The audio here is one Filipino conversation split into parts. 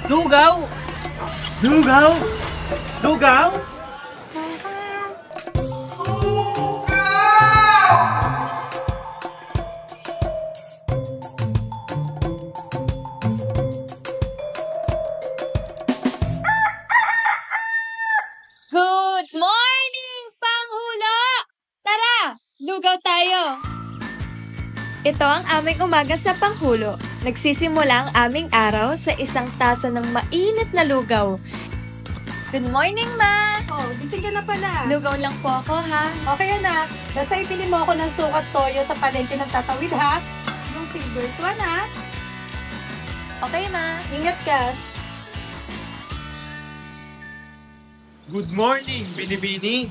Lugaw! Lugaw! Lugaw! Good morning, Panghulo! Tara, lugaw tayo! Ito ang aming umaga sa Panghulo. Nagsisimula ang aming araw sa isang tasa ng mainit na lugaw. Good morning, Ma! Oh, gising ka na pala. Lugaw lang po ako, ha? Okay, anak. Basta ibili mo ako ng sukat toyo sa palengke ng Tatawid, ha? Yung silver swan, ha? Okay, Ma. Ingat ka. Good morning, Binibini!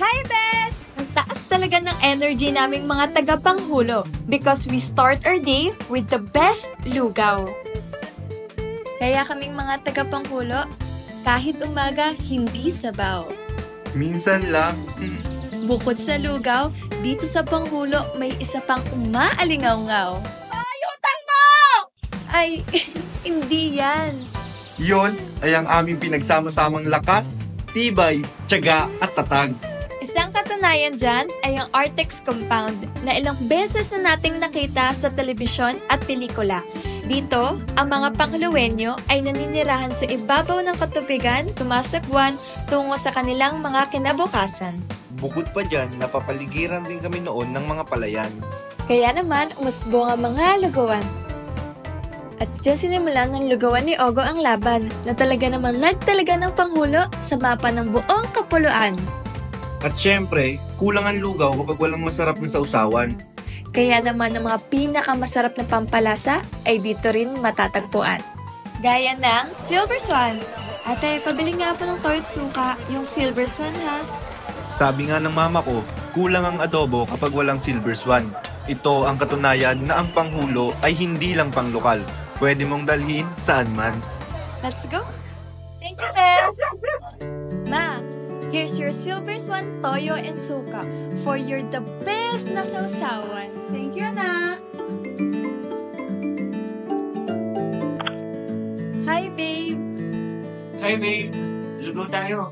Hi, Bes! Ang taas talaga ng energy naming mga taga-Panghulo because we start our day with the best lugaw. Kaya kaming mga taga-Panghulo, kahit umaga, hindi sabaw. Minsan lang. Bukod sa lugaw, dito sa Panghulo may isa pang umaalingaw-ngaw. Ayutan mo! Ay, hindi yan. Yon ay ang aming pinagsama-samang lakas, tibay, tiyaga at tatag. Isang katunayan dyan ay ang Artex Compound na ilang beses na nating nakita sa telebisyon at pelikula. Dito, ang mga Pangluwenyo ay naninirahan sa ibabaw ng katubigan, tumasagwan, tungo sa kanilang mga kinabukasan. Bukod pa dyan, napapaligiran din kami noon ng mga palayan. Kaya naman, umusbong ang mga lugawan. At dyan sinimulan ng lugawan ni Ogo ang laban na talaga naman nagtalaga ng Panghulo sa mapa ng buong Kapuluan. At syempre, kulang ang lugaw kapag walang masarap na sausawan. Kaya naman ang mga pinakamasarap na pampalasa ay dito rin matatagpuan. Gaya ng Silver Swan. Ate, pabili nga po ng toyo at suka, yung Silver Swan, ha? Sabi nga ng mama ko, kulang ang adobo kapag walang silver swan. Ito ang katunayan na ang Panghulo ay hindi lang panglokal. Pwede mong dalhin saan man. Let's go! Thank you, Bes! Ma, here's your Silver Swan toyo and suka for your the best na sausawan. Thank you, anak. Hi, babe! Hi, babe! Lugaw tayo.